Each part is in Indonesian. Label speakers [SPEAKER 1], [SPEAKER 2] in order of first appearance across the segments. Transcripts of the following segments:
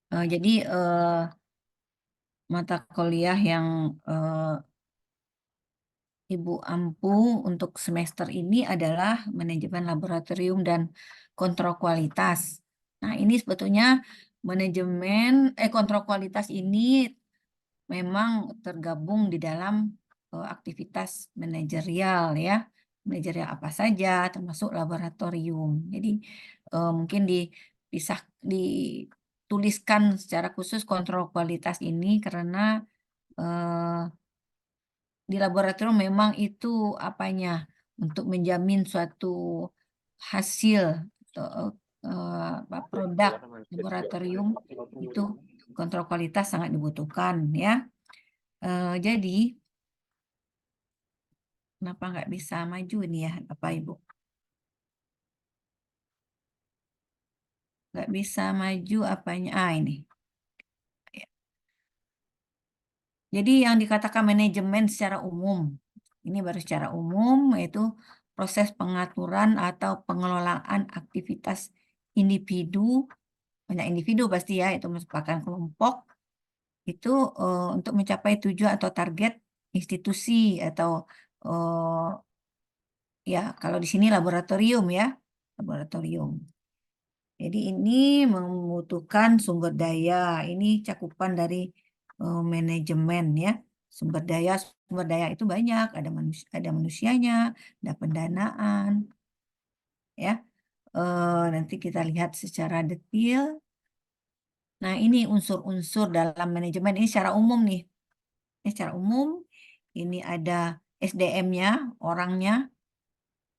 [SPEAKER 1] Jadi mata kuliah yang Ibu ampu untuk semester ini adalah manajemen laboratorium dan kontrol kualitas. Nah, ini sebetulnya kontrol kualitas ini memang tergabung di dalam aktivitas manajerial ya. Manajerial apa saja termasuk laboratorium. Jadi mungkin dituliskan secara khusus kontrol kualitas ini karena di laboratorium memang itu apanya untuk menjamin suatu hasil atau produk laboratorium itu kontrol kualitas sangat dibutuhkan ya. Jadi kenapa nggak bisa maju nih ya Bapak Ibu? Nggak bisa maju apanya? Ini. Jadi yang dikatakan manajemen secara umum, ini baru secara umum, yaitu proses pengaturan atau pengelolaan aktivitas individu, banyak individu pasti ya, itu merupakan kelompok, itu untuk mencapai tujuan atau target institusi atau ya kalau di sini laboratorium ya, laboratorium. Jadi ini membutuhkan sumber daya. Ini cakupan dari manajemen ya. Sumber daya itu banyak. Ada manusianya, ada pendanaan, ya. Nanti kita lihat secara detail. Nah, ini unsur-unsur dalam manajemen ini secara umum nih. Ini secara umum. Ini ada SDM-nya, orangnya,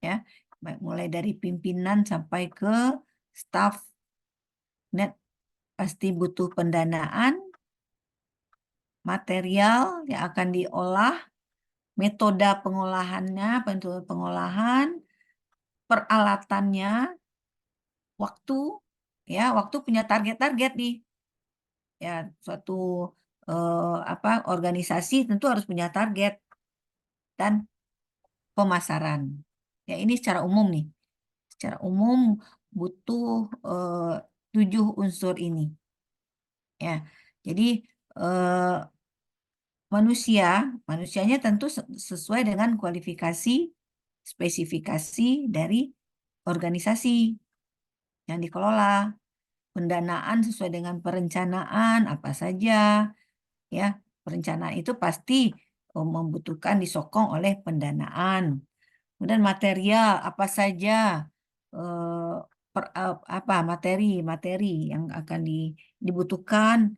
[SPEAKER 1] ya. Mulai dari pimpinan sampai ke staff. Net pasti butuh pendanaan, material yang akan diolah, metode pengolahan, peralatannya, waktu, ya waktu punya target-target nih, ya suatu organisasi tentu harus punya target dan pemasaran. Ya ini secara umum nih, secara umum butuh 7 unsur ini, ya. Jadi manusianya tentu sesuai dengan kualifikasi, spesifikasi dari organisasi yang dikelola. Pendanaan sesuai dengan perencanaan apa saja, ya. Perencanaan itu pasti membutuhkan disokong oleh pendanaan. Kemudian material apa saja materi yang akan dibutuhkan,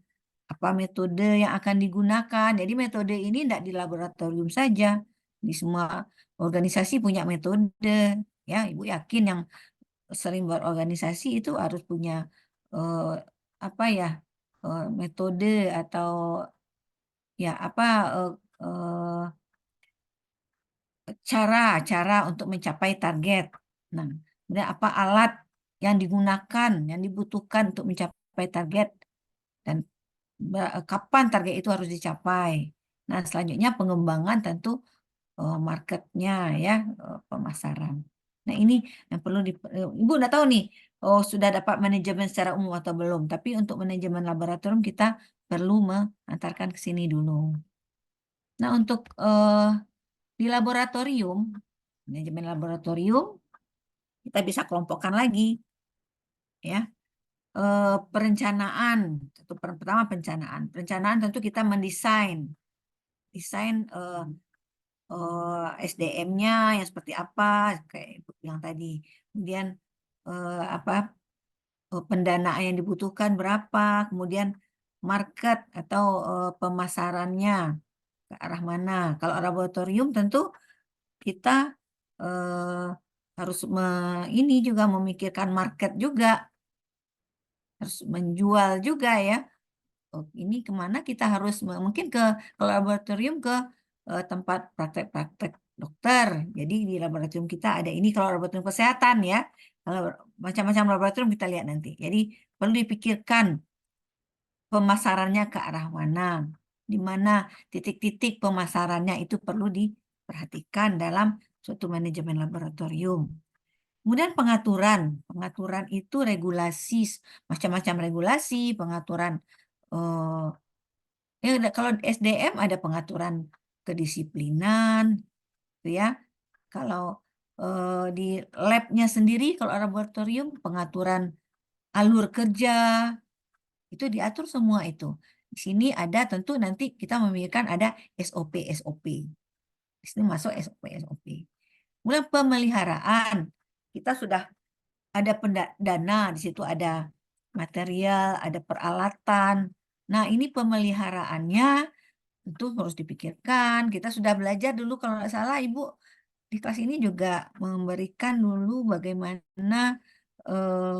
[SPEAKER 1] apa metode yang akan digunakan. Jadi metode ini tidak di laboratorium saja, di semua organisasi punya metode. Ya, Ibu yakin yang sering berorganisasi itu harus punya eh, metode atau ya cara untuk mencapai target. Nah, kemudian apa alat yang digunakan, yang dibutuhkan untuk mencapai target dan kapan target itu harus dicapai. Nah, selanjutnya pengembangan tentu marketnya ya, pemasaran. Nah, ini yang perlu Ibu udah tahu nih, sudah dapat manajemen secara umum atau belum. Tapi untuk manajemen laboratorium kita perlu mengantarkan ke sini dulu. Nah, untuk di laboratorium, manajemen laboratorium, kita bisa kelompokkan lagi, ya. Perencanaan, pertama perencanaan. Perencanaan tentu kita mendesain, SDM-nya yang seperti apa, kayak Ibu bilang tadi. Kemudian pendanaan yang dibutuhkan berapa, kemudian market atau pemasarannya ke arah mana. Kalau laboratorium tentu kita harus ini juga memikirkan market juga, harus menjual juga ya. Ini kemana kita harus mungkin ke laboratorium, ke tempat praktek-praktek dokter. Jadi di laboratorium kita ada ini kalau laboratorium kesehatan ya. Kalau macam-macam laboratorium kita lihat nanti. Jadi perlu dipikirkan pemasarannya ke arah mana, di mana titik-titik pemasarannya itu perlu diperhatikan dalam suatu manajemen laboratorium. Kemudian pengaturan. Pengaturan itu regulasi, macam-macam regulasi, pengaturan kalau SDM ada pengaturan kedisiplinan, gitu ya. Kalau di labnya sendiri, kalau laboratorium, pengaturan alur kerja, itu diatur semua itu. Di sini ada tentu nanti kita memikirkan ada SOP-SOP. Di sini masuk SOP-SOP. Kemudian pemeliharaan. Kita sudah ada dana, di situ ada material, ada peralatan. Nah, ini pemeliharaannya tentu harus dipikirkan. Kita sudah belajar dulu kalau nggak salah Ibu di kelas ini juga memberikan dulu bagaimana eh,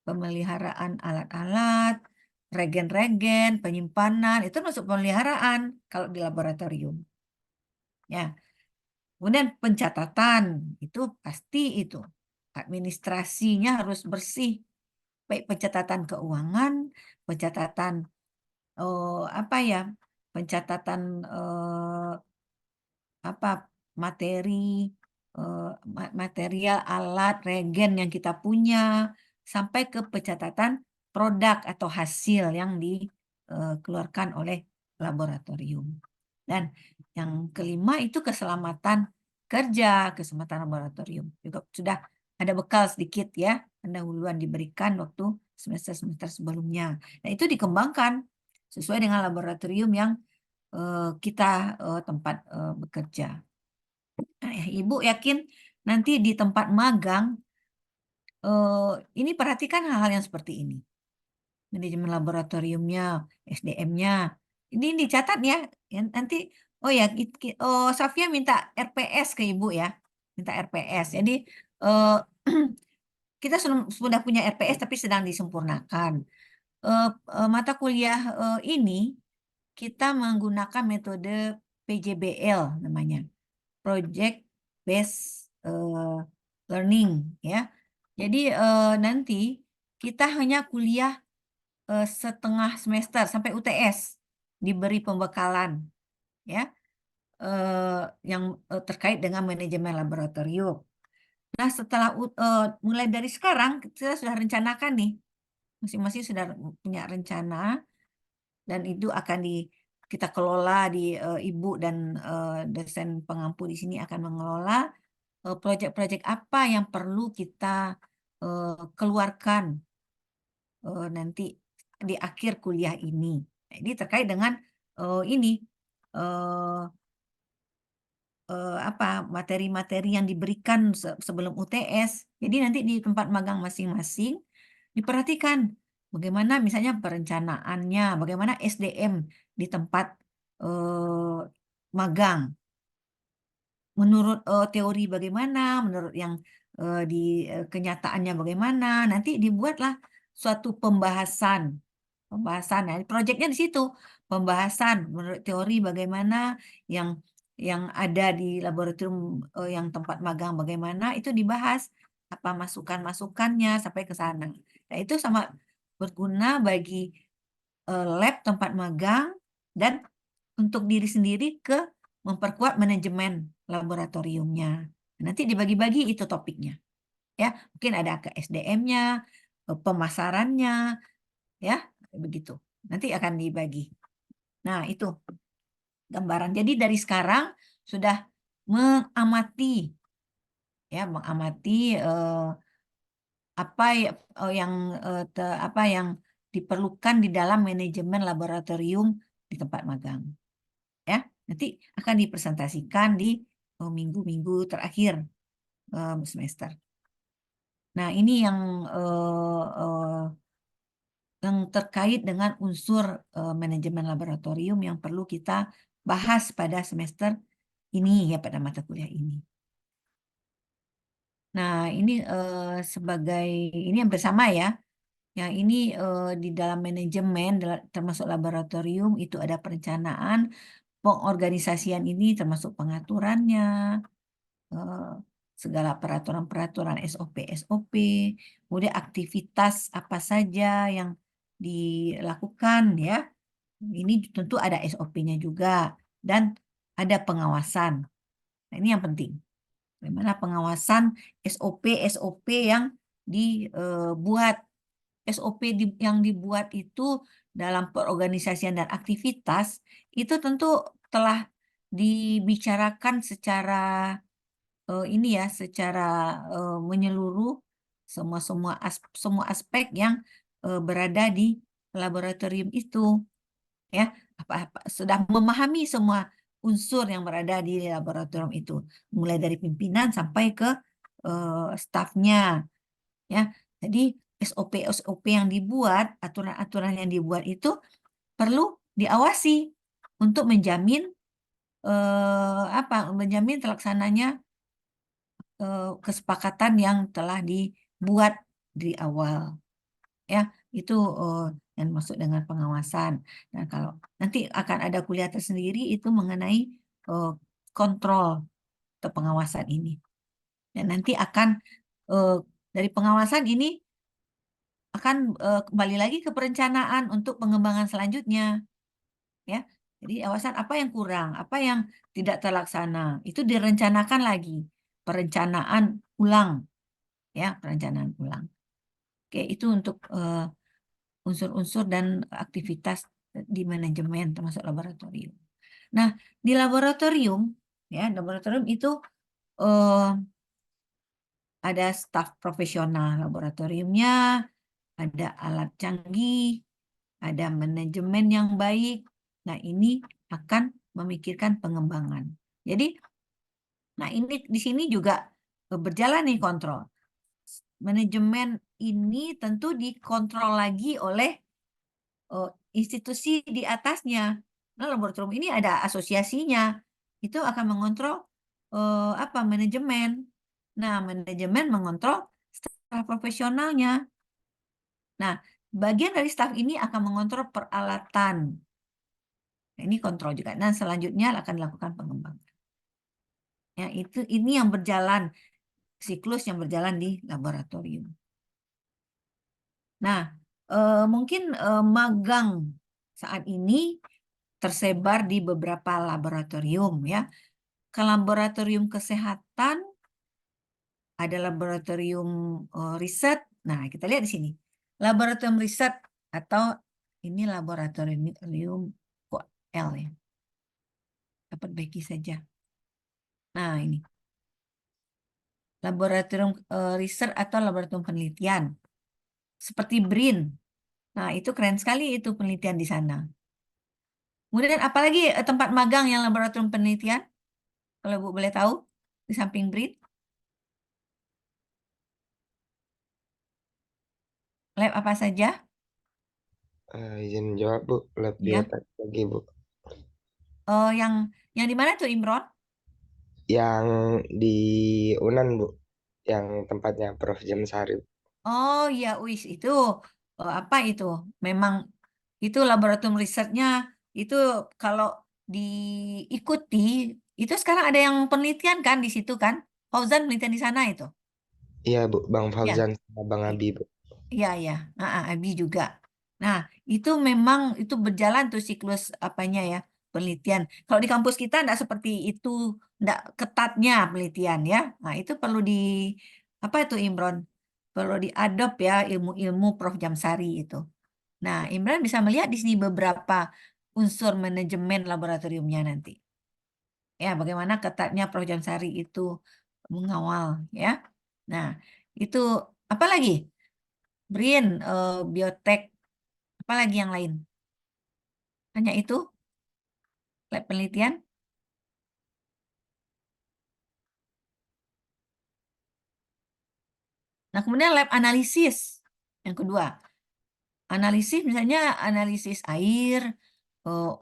[SPEAKER 1] pemeliharaan alat-alat, regen-regen, penyimpanan, itu masuk pemeliharaan kalau di laboratorium. Ya, kemudian pencatatan itu pasti itu. Administrasinya harus bersih, baik pencatatan keuangan, pencatatan apa ya, pencatatan apa materi, material, alat, regen yang kita punya, sampai ke pencatatan produk atau hasil yang dikeluarkan oleh laboratorium. Dan yang kelima itu keselamatan kerja, keselamatan laboratorium. Juga sudah ada bekal sedikit ya, pendahuluan diberikan waktu semester-semester sebelumnya. Nah, itu dikembangkan sesuai dengan laboratorium yang kita tempat bekerja. Nah, Ibu yakin nanti di tempat magang ini perhatikan hal-hal yang seperti ini. Manajemen laboratoriumnya, SDM-nya. Ini dicatat ya. Nanti oh ya, Safia minta RPS ke Ibu ya. Minta RPS. Jadi eh, kita sudah punya RPS tapi sedang disempurnakan. Mata kuliah ini kita menggunakan metode PJBL namanya. Project Based Learning ya. Jadi nanti kita hanya kuliah setengah semester sampai UTS diberi pembekalan ya yang terkait dengan manajemen laboratorium. Nah, setelah mulai dari sekarang kita sudah rencanakan nih, masing-masing sudah punya rencana dan itu akan kita kelola di Ibu dan dosen pengampu di sini akan mengelola proyek-proyek apa yang perlu kita keluarkan nanti di akhir kuliah ini. Nah, ini terkait dengan ini eh, apa materi-materi yang diberikan sebelum UTS. Jadi nanti di tempat magang masing-masing diperhatikan bagaimana misalnya perencanaannya, bagaimana SDM di tempat magang. Menurut teori bagaimana, menurut yang di kenyataannya bagaimana, nanti dibuatlah suatu pembahasan. Pembahasan, nah, proyeknya di situ. Pembahasan menurut teori bagaimana yang ada di laboratorium yang tempat magang bagaimana itu dibahas apa masukan-masukannya sampai ke sana. Nah, itu sama berguna bagi lab tempat magang dan untuk diri sendiri ke memperkuat manajemen laboratoriumnya. Nanti dibagi-bagi itu topiknya. Ya, mungkin ada ke SDM-nya, pemasarannya, ya, begitu. Nanti akan dibagi. Nah, itu gambaran. Jadi dari sekarang sudah mengamati apa apa yang diperlukan di dalam manajemen laboratorium di tempat magang. Ya, nanti akan dipresentasikan di minggu-minggu terakhir semester. Nah, ini yang terkait dengan unsur manajemen laboratorium yang perlu kita bahas pada semester ini ya pada mata kuliah ini. Nah, ini sebagai ini yang bersama ya. Yang ini di dalam manajemen termasuk laboratorium itu ada perencanaan, pengorganisasian ini termasuk pengaturannya, eh, segala peraturan-peraturan SOP-SOP, kemudian aktivitas apa saja yang dilakukan ya. Ini tentu ada SOP-nya juga dan ada pengawasan. Nah, ini yang penting. Bagaimana pengawasan SOP yang dibuat. SOP yang dibuat itu dalam perorganisasian dan aktivitas itu tentu telah dibicarakan secara ini ya, secara menyeluruh semua aspek yang berada di laboratorium itu, ya, sudah memahami semua unsur yang berada di laboratorium itu, mulai dari pimpinan sampai ke stafnya, ya. Jadi SOP yang dibuat, aturan-aturan yang dibuat itu perlu diawasi untuk menjamin menjamin terlaksananya kesepakatan yang telah dibuat di awal, ya. Itu yang masuk dengan pengawasan. Nah, kalau nanti akan ada kuliah tersendiri itu mengenai kontrol atau pengawasan ini. Dan nanti akan dari pengawasan ini akan kembali lagi ke perencanaan untuk pengembangan selanjutnya, ya. Jadi awasan apa yang kurang, apa yang tidak terlaksana, itu direncanakan lagi, perencanaan ulang, ya, perencanaan ulang. Oke, itu untuk unsur-unsur dan aktivitas di manajemen termasuk laboratorium. Nah, di laboratorium, ya, laboratorium itu ada staf profesional laboratoriumnya, ada alat canggih, ada manajemen yang baik. Nah, ini akan memikirkan pengembangan. Jadi, nah ini di sini juga berjalan nih kontrol. Manajemen ini tentu dikontrol lagi oleh institusi di atasnya. Nah, laboratorium ini ada asosiasinya. Itu akan mengontrol manajemen. Nah, manajemen mengontrol staf profesionalnya. Nah, bagian dari staf ini akan mengontrol peralatan. Nah, ini kontrol juga. Nah, selanjutnya akan dilakukan pengembangan. Ya, ini yang berjalan, siklus yang berjalan di laboratorium. Nah, mungkin magang saat ini tersebar di beberapa laboratorium, ya. Ke laboratorium kesehatan ada laboratorium riset. Nah, kita lihat di sini. Laboratorium riset atau ini laboratorium kok L ya. Dapat bagi saja. Nah, ini. Laboratorium riset atau laboratorium penelitian. Seperti BRIN. Nah, itu keren sekali itu penelitian di sana. Kemudian apalagi tempat magang yang laboratorium penelitian? Kalau Bu boleh tahu, di samping BRIN. Lab apa saja?
[SPEAKER 2] Izin jawab Bu, lab
[SPEAKER 1] Ya.
[SPEAKER 2] bioteknologi Bu.
[SPEAKER 1] Yang di mana tuh Imron?
[SPEAKER 2] Yang di Unan Bu, yang tempatnya Prof. Jamsari.
[SPEAKER 1] Oh ya, wis itu apa itu? Memang itu laboratorium risetnya itu kalau diikuti itu sekarang ada yang penelitian kan di situ kan? Fauzan penelitian di sana itu.
[SPEAKER 2] Iya Bu, Bang
[SPEAKER 1] Ya.
[SPEAKER 2] Fauzan sama Bang Abi Bu.
[SPEAKER 1] Iya, iya. Abi juga. Nah, itu memang itu berjalan tuh siklus apanya ya, penelitian. Kalau di kampus kita enggak seperti itu, enggak ketatnya penelitian ya. Nah, itu perlu apa itu Imron? Perlu diadop ya ilmu-ilmu Prof. Jamsari itu. Nah, Imran bisa melihat di sini beberapa unsur manajemen laboratoriumnya nanti. Ya, bagaimana ketatnya Prof. Jamsari itu mengawal ya. Nah, itu apa lagi? Brin, biotek, apalagi yang lain? Hanya itu, lab penelitian. Nah, kemudian lab analisis. Yang kedua, analisis misalnya analisis air,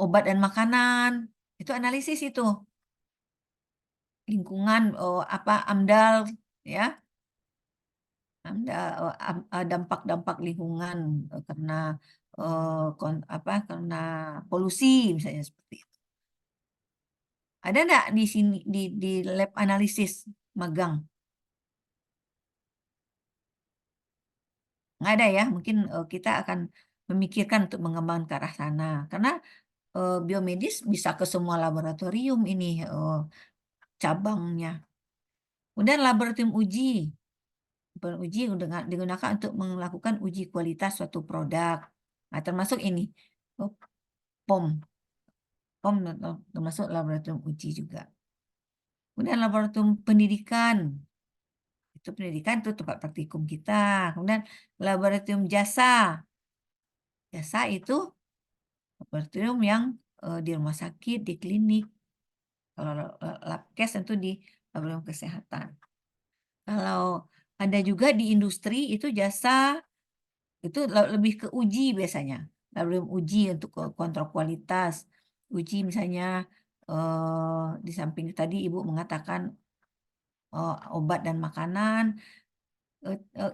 [SPEAKER 1] obat dan makanan. Itu analisis itu. Lingkungan, AMDAL, ya. AMDAL, dampak-dampak lingkungan karena karena polusi misalnya seperti itu. Ada enggak di sini di lab analisis magang? Nggak ada ya, mungkin kita akan memikirkan untuk mengembangkan ke arah sana. Karena biomedis bisa ke semua laboratorium ini cabangnya. Kemudian laboratorium uji. Uji digunakan untuk melakukan uji kualitas suatu produk. Nah, termasuk ini, POM. POM termasuk laboratorium uji juga. Kemudian laboratorium pendidikan. Itu pendidikan itu tempat praktikum kita. Kemudian laboratorium jasa. Jasa itu laboratorium yang di rumah sakit, di klinik. Kalau labkes tentu di laboratorium kesehatan. Kalau ada juga di industri itu jasa itu lebih ke uji biasanya. Laboratorium uji untuk kontrol kualitas. Uji misalnya di samping tadi Ibu mengatakan obat dan makanan.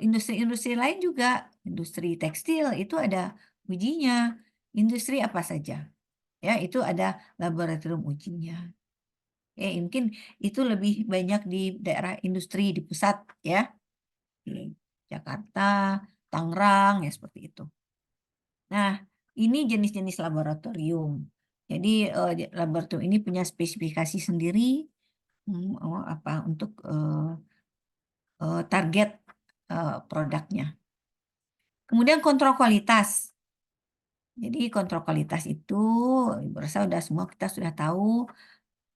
[SPEAKER 1] Industri-industri lain juga, industri tekstil itu ada ujinya. Industri apa saja, ya itu ada laboratorium ujinya. Mungkin itu lebih banyak di daerah industri di pusat ya, di Jakarta, Tangerang ya seperti itu. Nah, ini jenis-jenis laboratorium. Jadi laboratorium ini punya spesifikasi sendiri apa untuk target produknya. Kemudian kontrol kualitas. Jadi kontrol kualitas itu, Ibu rasa semua kita sudah tahu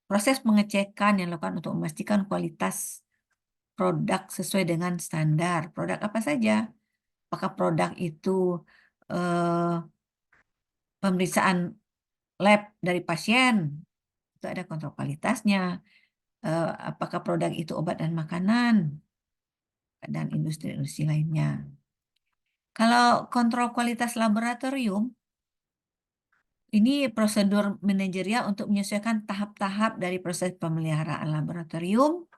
[SPEAKER 1] proses pengecekan yang dilakukan untuk memastikan kualitas produk sesuai dengan standar. Produk apa saja? Apakah produk itu pemeriksaan lab dari pasien? Itu ada kontrol kualitasnya. Apakah produk itu obat dan makanan? Dan industri-industri lainnya. Kalau kontrol kualitas laboratorium, ini prosedur manajerial untuk menyesuaikan tahap-tahap dari proses pemeliharaan laboratorium.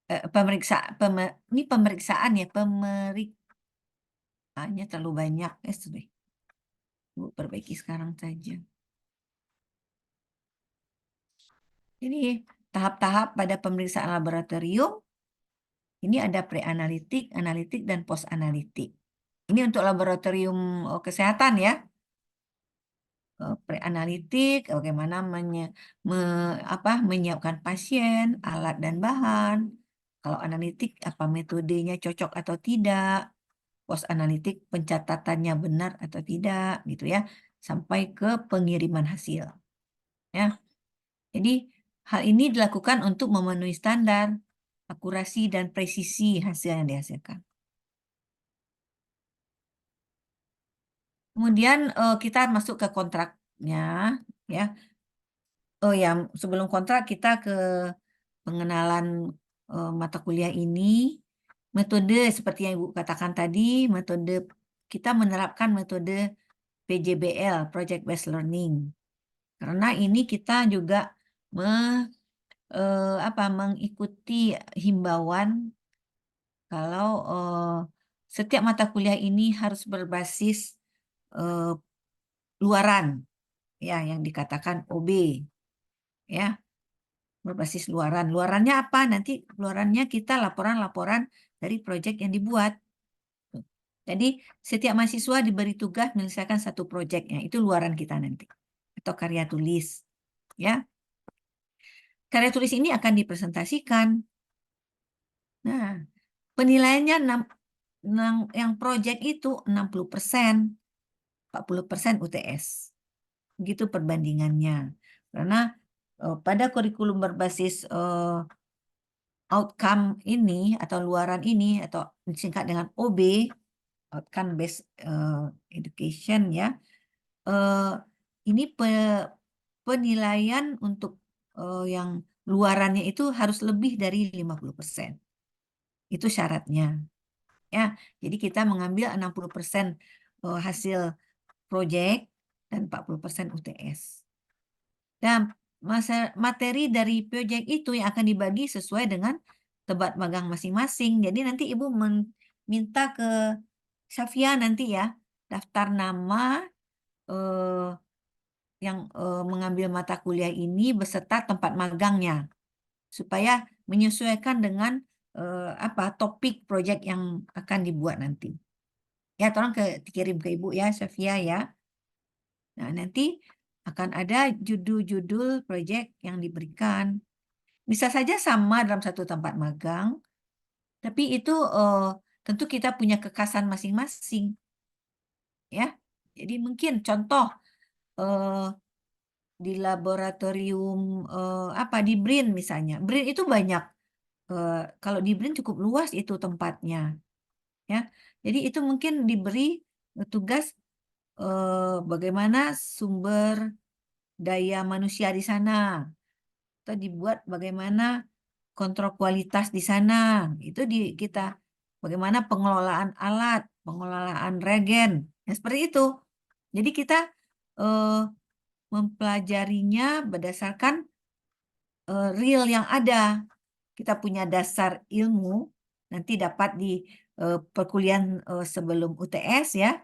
[SPEAKER 1] Ini pemeriksaan ya, pemeriksaannya terlalu banyak. Ibu perbaiki sekarang saja. Ini tahap-tahap pada pemeriksaan laboratorium. Ini ada pre-analitik, analitik, dan post-analitik. Ini untuk laboratorium kesehatan ya. Pre-analitik, bagaimana menyiapkan pasien, alat dan bahan. Kalau analitik, apa metodenya cocok atau tidak. Post-analitik, pencatatannya benar atau tidak, gitu ya. Sampai ke pengiriman hasil. Ya. Jadi, hal ini dilakukan untuk memenuhi standar, akurasi, dan presisi hasil yang dihasilkan. Kemudian kita masuk ke kontraknya, ya. Oh ya, sebelum kontrak kita ke pengenalan mata kuliah ini, metode seperti yang Ibu katakan tadi, metode kita menerapkan metode PJBL, Project Based Learning. Karena ini kita juga mengikuti himbauan kalau setiap mata kuliah ini harus berbasis luaran, ya yang dikatakan OB, ya. Berbasis luaran. Luarannya apa? Nanti luarannya kita laporan-laporan dari proyek yang dibuat. Jadi setiap mahasiswa diberi tugas menyelesaikan satu proyeknya. Itu luaran kita nanti. Atau karya tulis. Ya. Karya tulis ini akan dipresentasikan. Nah, penilaiannya yang proyek itu 60%, 40% UTS. Begitu perbandingannya. Karena pada kurikulum berbasis outcome ini atau luaran ini atau disingkat dengan OB, outcome based education ya. Ini penilaian untuk yang luarannya itu harus lebih dari 50%. Itu syaratnya. Ya, jadi kita mengambil 60% hasil proyek dan 40% UTS. Dan materi dari proyek itu yang akan dibagi sesuai dengan tebat magang masing-masing. Jadi nanti Ibu minta ke Syafia nanti ya, daftar nama yang mengambil mata kuliah ini beserta tempat magangnya. Supaya menyesuaikan dengan topik proyek yang akan dibuat nanti. Ya, tolong dikirim ke Ibu ya, Syafia ya. Nah, nanti akan ada judul-judul proyek yang diberikan. bisa saja sama dalam satu tempat magang, tapi itu tentu kita punya kekhasan masing-masing, ya. Jadi mungkin contoh eh, di laboratorium di BRIN misalnya, BRIN itu banyak. Kalau di BRIN cukup luas itu tempatnya, ya. Jadi itu mungkin diberi tugas bagaimana sumber daya manusia di sana, atau dibuat bagaimana kontrol kualitas di sana. Itu di kita bagaimana pengelolaan alat, pengelolaan regen, seperti itu. Jadi kita eh, mempelajarinya berdasarkan real yang ada. Kita punya dasar ilmu, nanti dapat di perkuliahan sebelum UTS ya.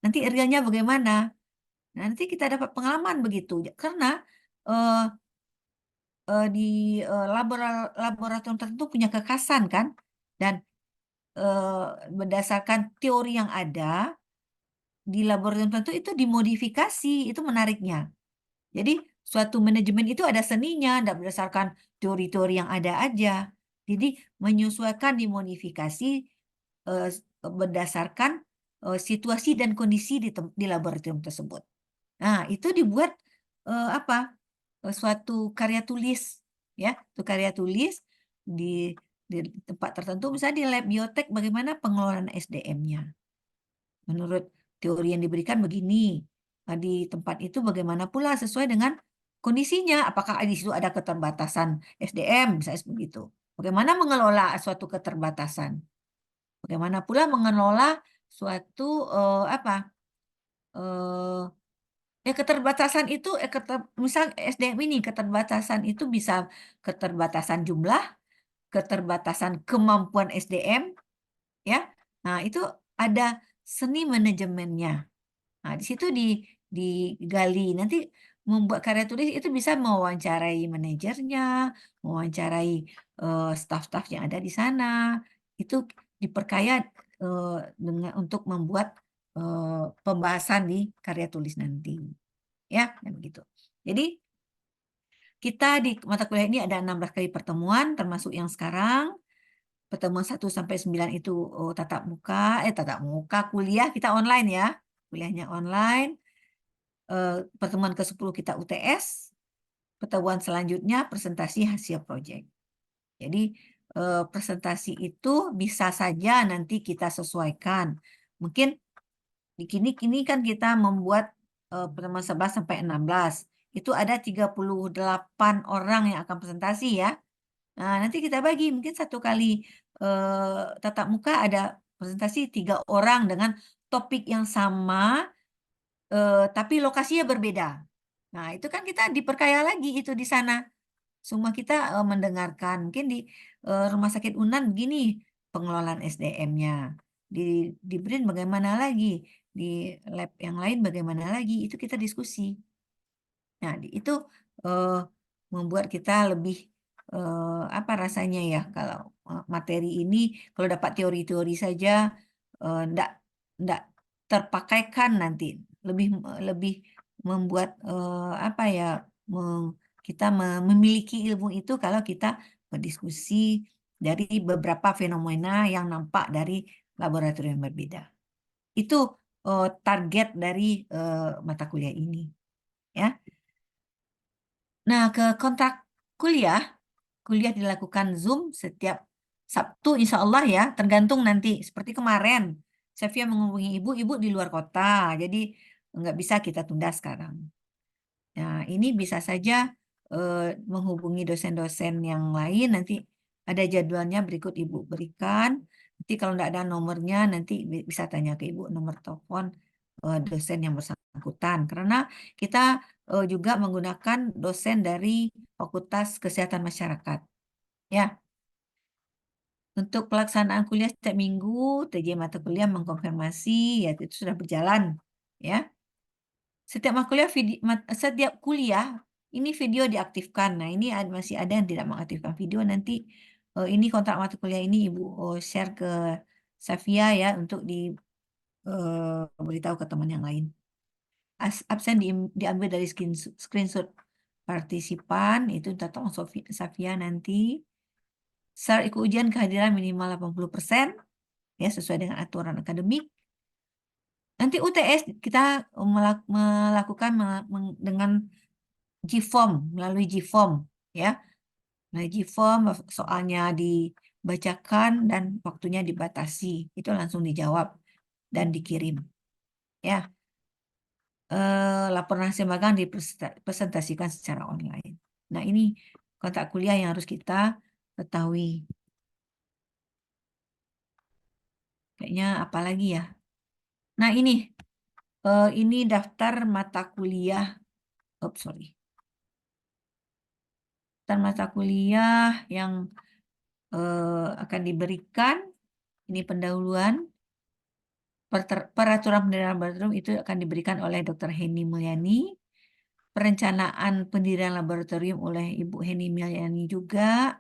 [SPEAKER 1] Nanti realnya bagaimana? Nanti kita dapat pengalaman begitu. Karena eh, di laboratorium tertentu punya kekhasan kan, dan berdasarkan teori yang ada di laboratorium tertentu itu dimodifikasi, itu menariknya. Jadi suatu manajemen itu ada seninya, tidak berdasarkan teori-teori yang ada aja. Jadi menyesuaikan, dimodifikasi berdasarkan situasi dan kondisi di laboratorium tersebut. Nah, itu dibuat suatu karya tulis, ya, itu karya tulis di tempat tertentu, misalnya di lab biotek, bagaimana pengelolaan SDM-nya. Menurut teori yang diberikan begini, di tempat itu bagaimana pula sesuai dengan kondisinya, apakah di situ ada keterbatasan SDM, misalnya begitu. Bagaimana mengelola suatu keterbatasan? Bagaimana pula mengelola suatu eh, ya keterbatasan itu misal SDM ini keterbatasan itu bisa keterbatasan jumlah, keterbatasan kemampuan SDM, ya. Nah, itu ada seni manajemennya. Nah, di situ digali. Nanti membuat karya tulis itu bisa mewawancarai manajernya, mewawancarai staf-staf yang ada di sana. Itu diperkaya dengan untuk membuat pembahasan di karya tulis nanti. Ya, dan begitu. Jadi kita di mata kuliah ini ada 16 kali pertemuan, termasuk yang sekarang. Pertemuan 1 sampai 9 itu tatap muka kuliah kita online ya. Kuliahnya online. Pertemuan ke-10 kita UTS. Pertemuan selanjutnya presentasi hasil proyek. Jadi presentasi itu bisa saja nanti kita sesuaikan. Mungkin di kini kan kita membuat pertemuan 11 sampai 16. Itu ada 38 orang yang akan presentasi ya. Nah, nanti kita bagi mungkin satu kali tatap muka ada presentasi 3 orang dengan topik yang sama, tapi lokasinya berbeda. Nah, itu kan kita diperkaya lagi itu di sana. Semua kita mendengarkan. Mungkin di Rumah Sakit Unan begini pengelolaan SDM-nya. Di BRIN bagaimana lagi? Di lab yang lain bagaimana lagi? Itu kita diskusi. Nah, itu membuat kita lebih apa rasanya ya kalau materi ini kalau dapat teori-teori saja ndak terpakaikan nanti lebih lebih membuat apa ya kita memiliki ilmu itu kalau kita berdiskusi dari beberapa fenomena yang nampak dari laboratorium yang berbeda. Itu target dari mata kuliah ini, ya. Nah, ke kontrak kuliah dilakukan Zoom setiap Sabtu, insya Allah ya, tergantung nanti. Seperti kemarin, Safia menghubungi ibu di luar kota, jadi nggak bisa kita tunda sekarang. Nah, ini bisa saja menghubungi dosen-dosen yang lain, nanti ada jadwalnya berikut ibu berikan. Nanti kalau nggak ada nomornya, nanti bisa tanya ke ibu nomor telepon dosen yang bersangkutan. Karena kita juga menggunakan dosen dari Fakultas Kesehatan Masyarakat. Ya, untuk pelaksanaan kuliah setiap minggu, TJ mata kuliah mengkonfirmasi, ya itu sudah berjalan. Ya, setiap kuliah ini video diaktifkan. Nah, ini masih ada yang tidak mengaktifkan video. Nanti ini kontrak mata kuliah ini Ibu share ke Safia ya untuk diberitahu ke teman yang lain. Absen diambil dari screenshot partisipan itu minta tolong Safia nanti. Syarat ikut ujian kehadiran minimal 80% ya sesuai dengan aturan akademik. Nanti UTS kita melakukan dengan GFORM, melalui GFORM ya. Melalui GFORM soalnya dibacakan dan waktunya dibatasi. Itu langsung dijawab dan dikirim. Ya. Laporan hasil magang dipresentasikan secara online. Nah, ini kontak kuliah yang harus kita ketahui. Kayaknya apa lagi ya? Nah, ini daftar mata kuliah. Oh, sorry. Daftar mata kuliah yang akan diberikan. Ini pendahuluan. Peraturan pendirian laboratorium itu akan diberikan oleh Dr. Heni Mulyani. Perencanaan pendirian laboratorium oleh Ibu Heni Mulyani juga.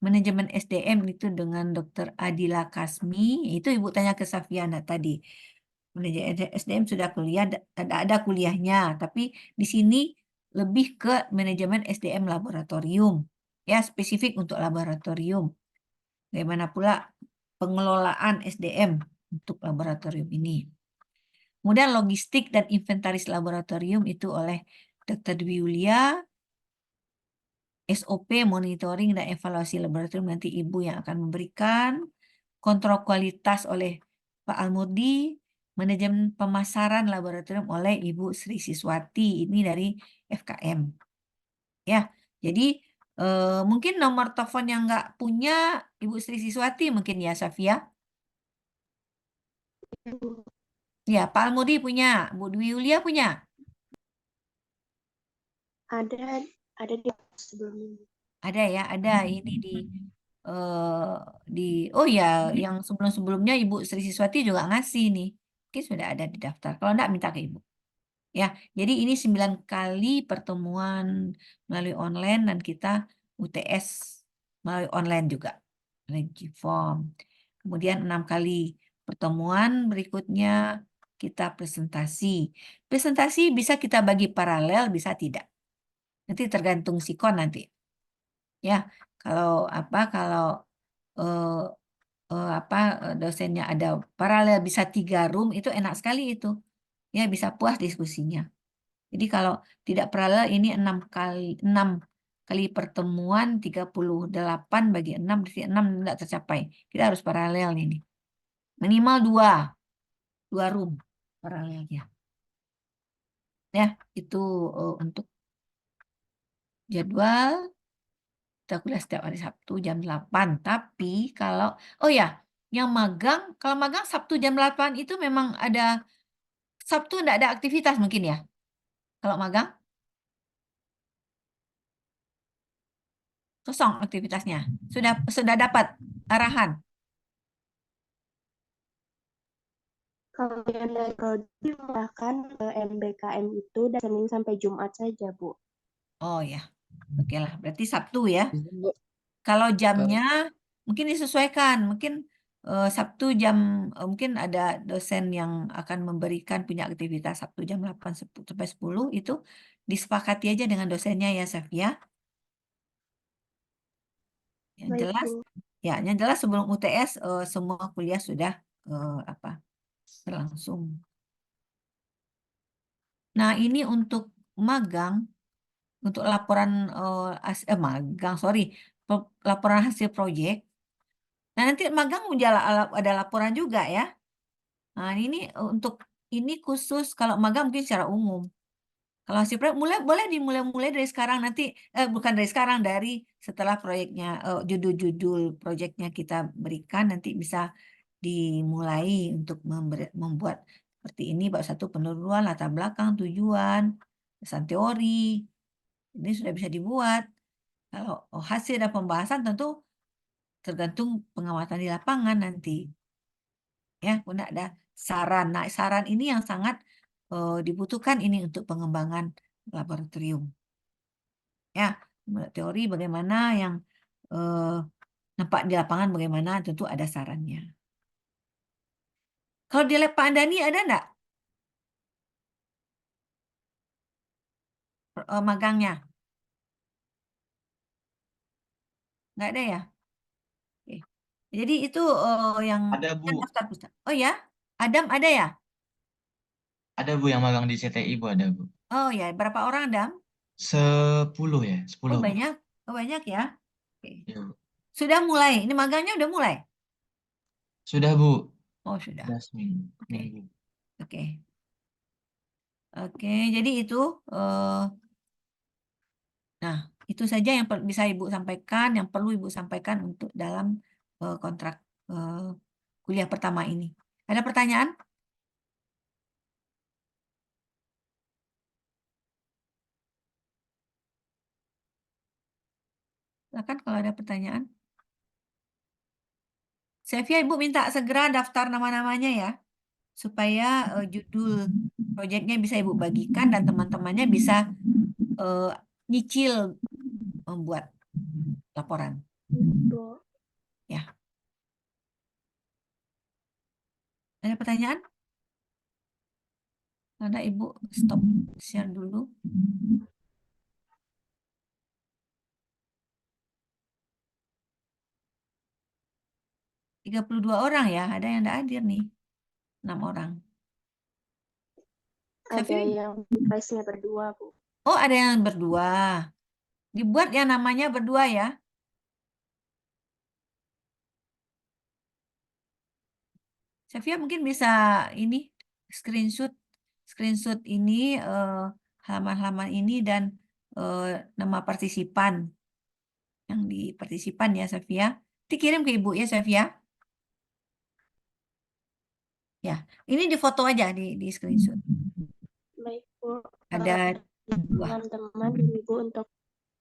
[SPEAKER 1] Manajemen SDM itu dengan Dr. Adila Kasmi. Itu Ibu tanya ke Safiana tadi. Manajemen SDM sudah kuliah, ada kuliahnya. Tapi di sini lebih ke manajemen SDM laboratorium. Ya, spesifik untuk laboratorium. Bagaimana pula pengelolaan SDM untuk laboratorium ini. Kemudian logistik dan inventaris laboratorium itu oleh Dr. Dwi Yulia. SOP, monitoring, dan evaluasi laboratorium nanti Ibu yang akan memberikan. Kontrol kualitas oleh Pak Almudi. Manajemen pemasaran laboratorium oleh Ibu Sri Siswati. Ini dari FKM. Ya, jadi mungkin nomor telepon yang nggak punya Ibu Sri Siswati mungkin ya, Safia. Ya, Pak Almudi punya, Bu Dwi Yulia punya.
[SPEAKER 3] Ada ada di sebelumnya.
[SPEAKER 1] Ada ya, ada ini eh, di oh ya, yang sebelum-sebelumnya Ibu Sri Siswati juga ngasih nih. Mungkin sudah ada di daftar. Kalau enggak minta ke Ibu. Ya, jadi ini 9 kali pertemuan melalui online dan kita UTS melalui online juga. Melalui form. Kemudian 6 kali pertemuan berikutnya kita presentasi. Presentasi bisa kita bagi paralel, bisa tidak. Nanti tergantung sikon nanti. Ya, kalau dosennya ada paralel bisa 3 room itu enak sekali itu. Ya, bisa puas diskusinya. Jadi kalau tidak paralel ini 6 kali pertemuan 38 bagi 6 berarti 6 tidak tercapai. Kita harus paralel ini. Minimal 2 room paralelnya. Ya, itu untuk jadwal. Kita kuliah setiap hari Sabtu jam 8. Tapi kalau, oh ya, yang magang, kalau magang Sabtu jam 8 itu memang ada, Sabtu tidak ada aktivitas mungkin ya? Kalau magang, kosong aktivitasnya. Sudah dapat arahan.
[SPEAKER 3] Kalau yang dari Prodi bahkan MBKM itu dari Senin sampai Jumat saja, Bu.
[SPEAKER 1] Oh ya, oke lah. Berarti Sabtu ya.
[SPEAKER 2] Iya, Bu.
[SPEAKER 1] Kalau jamnya mungkin disesuaikan. Mungkin Sabtu mungkin ada dosen yang akan memberikan punya aktivitas Sabtu jam 8 sampai 10 itu disepakati aja dengan dosennya ya, Safia. Yang
[SPEAKER 3] Baik,
[SPEAKER 1] jelas,
[SPEAKER 3] Bu.
[SPEAKER 1] yang jelas sebelum UTS semua kuliah sudah berlangsung. Nah, ini untuk magang, untuk laporan magang, sorry, laporan hasil proyek. Nah, nanti magang ada laporan juga ya. Nah, ini untuk ini khusus kalau magang mungkin secara umum. Kalau hasil proyek boleh dimulai dari sekarang nanti bukan dari sekarang dari setelah proyeknya judul-judul proyeknya kita berikan nanti bisa dimulai untuk membuat seperti ini bab 1 pendahuluan, latar belakang, tujuan, pesan teori. Ini sudah bisa dibuat. Kalau hasil dan pembahasan tentu tergantung pengamatan di lapangan nanti. Ya, kemudian ada saran. Nah, saran ini yang sangat dibutuhkan ini untuk pengembangan laboratorium. Ya, teori bagaimana yang nampak di lapangan bagaimana tentu ada sarannya. Kalau di lab Pak Andani ada enggak magangnya? Nggak ada ya? Oke. Jadi itu yang
[SPEAKER 4] Ada, Bu.
[SPEAKER 1] daftar pustaka. Oh ya, Adam ada ya?
[SPEAKER 4] Ada, Bu, yang magang di CTI, Bu, ada, Bu.
[SPEAKER 1] Oh ya, berapa orang Adam?
[SPEAKER 4] 10 ya, 10,
[SPEAKER 1] Oh
[SPEAKER 4] Bu.
[SPEAKER 1] banyak, oh banyak ya. Oke.
[SPEAKER 4] Iya, Bu.
[SPEAKER 1] Sudah mulai. Ini magangnya udah mulai.
[SPEAKER 4] Sudah, Bu.
[SPEAKER 1] Oh sudah.
[SPEAKER 4] Sudah seminggu.
[SPEAKER 1] Oke.
[SPEAKER 4] Minggu.
[SPEAKER 1] Oke. Oke. Jadi itu. Nah, itu saja yang bisa Ibu sampaikan, yang perlu Ibu sampaikan untuk dalam kontrak kuliah pertama ini. Ada pertanyaan? Silakan kalau ada pertanyaan. Sevia, Ibu minta segera daftar nama-namanya ya, supaya judul proyeknya bisa Ibu bagikan dan teman-temannya bisa nyicil membuat laporan.
[SPEAKER 3] Bu.
[SPEAKER 1] Ya. Ada pertanyaan? Ada Ibu stop share dulu. Ada 32 orang ya, ada yang tidak hadir nih. 6 orang.
[SPEAKER 3] Ada
[SPEAKER 1] Sevia?
[SPEAKER 3] yang device-nya berdua, Bu.
[SPEAKER 1] Oh, ada yang berdua. Dibuat ya namanya berdua ya. Sevia mungkin bisa ini screenshot ini halaman-halaman ini dan nama partisipan yang di partisipan ya Sevia. Dikirim ke Ibu ya Sevia. Ya, ini di foto aja di screenshot.
[SPEAKER 3] Baik, Bu.
[SPEAKER 1] Ada dua.
[SPEAKER 3] Teman-teman dan Ibu untuk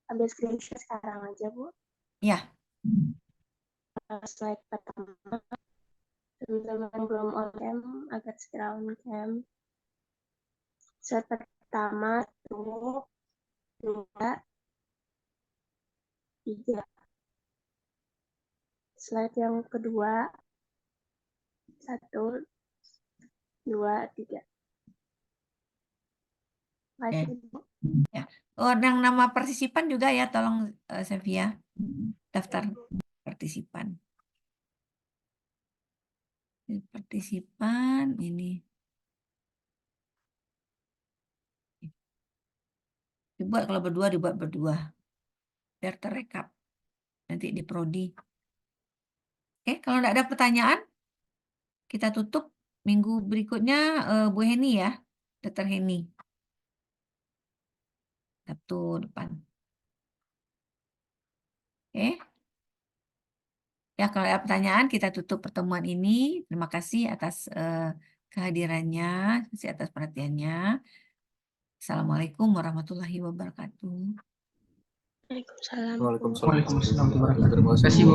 [SPEAKER 3] ambil screenshot sekarang aja, Bu.
[SPEAKER 1] Ya,
[SPEAKER 3] Slide pertama. Teman-teman belum on cam, agar segera on cam. Slide pertama, 1, 2, 3. Slide yang kedua, 1, 2, 3. Makasih, Bu.
[SPEAKER 1] ya. Oh, yang nama partisipan juga ya, tolong Sevia daftar partisipan. Partisipan ini. Dibuat kalau berdua, dibuat berdua. Biar terekap. Nanti di prodi. Oke, kalau tidak ada pertanyaan, kita tutup minggu berikutnya Bu Heni ya. Dr. Heni. Sabtu depan. Oke. Ya, kalau ada pertanyaan, kita tutup pertemuan ini. Terima kasih atas kehadirannya, terima kasih atas perhatiannya. Assalamualaikum warahmatullahi wabarakatuh.
[SPEAKER 3] Waalaikumsalam.
[SPEAKER 5] Waalaikumsalam.
[SPEAKER 4] Waalaikumsalam warahmatullahi wabarakatuh. Terima kasih, Bu.